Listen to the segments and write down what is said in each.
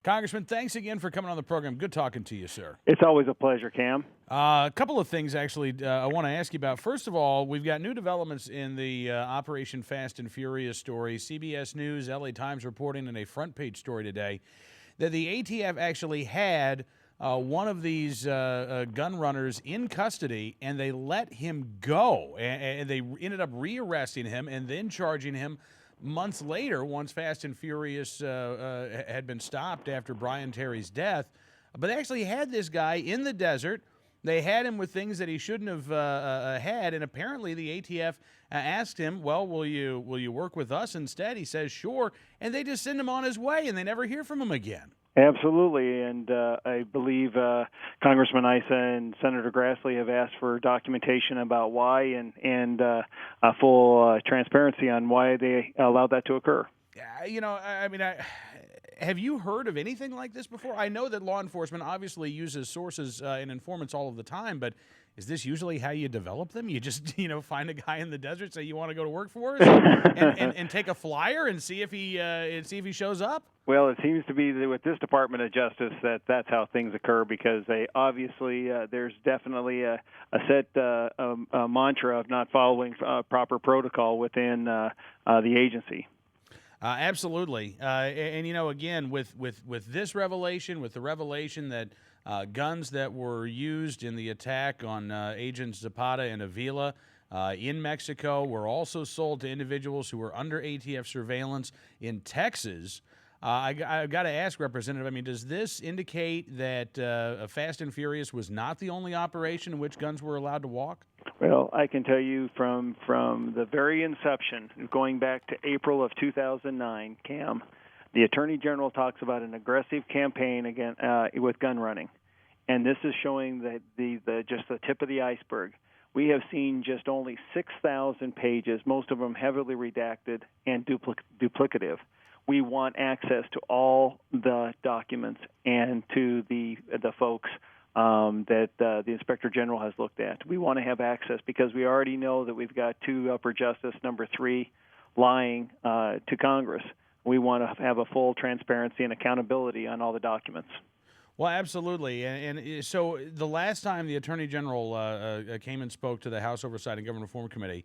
Congressman, thanks again for coming on the program. Good talking to you, sir. It's always a pleasure, Cam. A couple of things, actually, I want to ask you about. First of all, we've got new developments in the Operation Fast and Furious story. CBS News, LA Times reporting in a front-page story today that the ATF actually had one of these gun runners in custody, and they let him go. And they ended up rearresting him and then charging him months later, once Fast and Furious had been stopped after Brian Terry's death. But they actually had this guy in the desert. They had him with things that he shouldn't have had, and apparently the ATF asked him, well, will you work with us instead? He says, sure, and they just send him on his way, and they never hear from him again. Absolutely, and I believe Congressman Issa and Senator Grassley have asked for documentation about why and full transparency on why they allowed that to occur. Have you heard of anything like this before? I know that law enforcement obviously uses sources and informants all of the time, but is this usually how you develop them? You just, find a guy in the desert, say you want to go to work for us, and take a flyer and see if he shows up? Well, it seems to be that with this Department of Justice that's how things occur, because they obviously there's definitely a set a mantra of not following proper protocol within the agency. Absolutely, and again, with this revelation, with the revelation that guns that were used in the attack on Agents Zapata and Avila in Mexico were also sold to individuals who were under ATF surveillance in Texas. I've got to ask, Representative, does this indicate that Fast and Furious was not the only operation in which guns were allowed to walk? Well, I can tell you from the very inception, going back to April of 2009, Cam, the Attorney General talks about an aggressive campaign with gun running. And this is showing that just the tip of the iceberg. We have seen just only 6,000 pages, most of them heavily redacted and duplicative. We want access to all the documents and to the folks that the Inspector General has looked at. We want to have access because we already know that we've got two Upper Justice number 3 lying to Congress. We want to have a full transparency and accountability on all the documents. Well, absolutely. And so the last time the Attorney General came and spoke to the House Oversight and Government Reform Committee,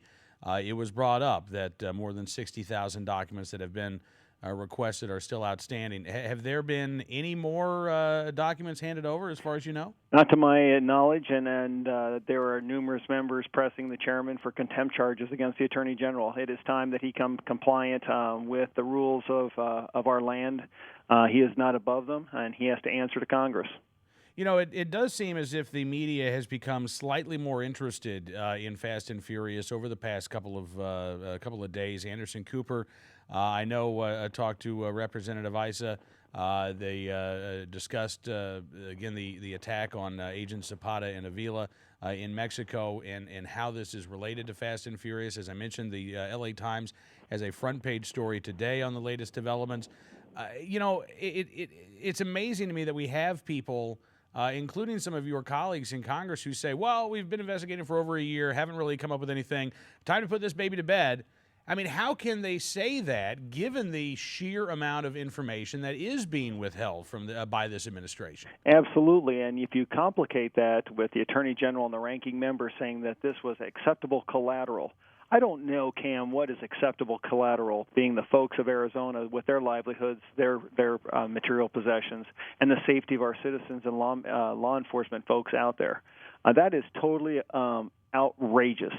it was brought up that more than 60,000 documents that have been requested are still outstanding. Have there been any more documents handed over, as far as you know? Not to my knowledge, and there are numerous members pressing the chairman for contempt charges against the Attorney General. It is time that he come compliant with the rules of our land. He is not above them, and he has to answer to Congress. It does seem as if the media has become slightly more interested in Fast and Furious over the past couple of days. Anderson Cooper, I know, talked to Representative Issa. They discussed again the attack on Agents Zapata and Avila in Mexico and how this is related to Fast and Furious. As I mentioned, the LA Times has a front page story today on the latest developments. It's amazing to me that we have people, including some of your colleagues in Congress, who say, well, we've been investigating for over a year, haven't really come up with anything. Time to put this baby to bed. How can they say that given the sheer amount of information that is being withheld from by this administration? Absolutely, and if you complicate that with the Attorney General and the ranking member saying that this was acceptable collateral, I don't know, Cam, what is acceptable collateral, being the folks of Arizona with their livelihoods, their material possessions, and the safety of our citizens and law enforcement folks out there. That is totally outrageous.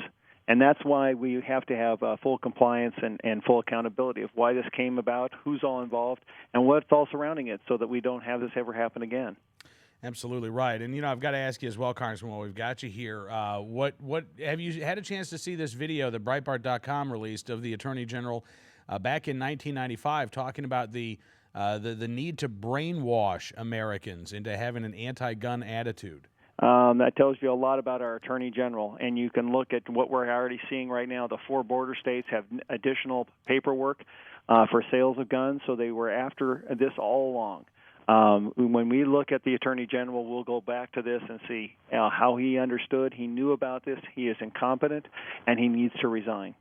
And that's why we have to have full compliance and full accountability of why this came about, who's all involved, and what's all surrounding it so that we don't have this ever happen again. Absolutely right. And, I've got to ask you as well, Congressman, while we've got you here, what have you had a chance to see this video that Breitbart.com released of the Attorney General back in 1995 talking about the need to brainwash Americans into having an anti-gun attitude? That tells you a lot about our Attorney General, and you can look at what we're already seeing right now. The 4 border states have additional paperwork for sales of guns, so they were after this all along. When we look at the Attorney General, we'll go back to this and see how he understood. He knew about this. He is incompetent, and he needs to resign.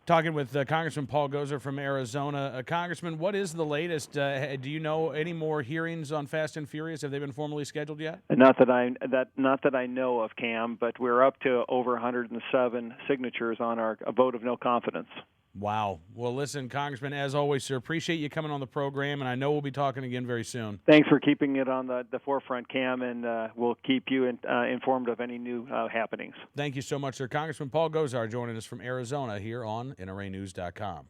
Talking with Congressman Paul Gozer from Arizona. Congressman, what is the latest? Do you know any more hearings on Fast and Furious? Have they been formally scheduled yet? Not that I know of, Cam, but we're up to over 107 signatures on our vote of no confidence. Wow. Well, listen, Congressman, as always, sir, appreciate you coming on the program, and I know we'll be talking again very soon. Thanks for keeping it on the forefront, Cam, and we'll keep you informed of any new happenings. Thank you so much, sir. Congressman Paul Gosar joining us from Arizona here on NRAnews.com.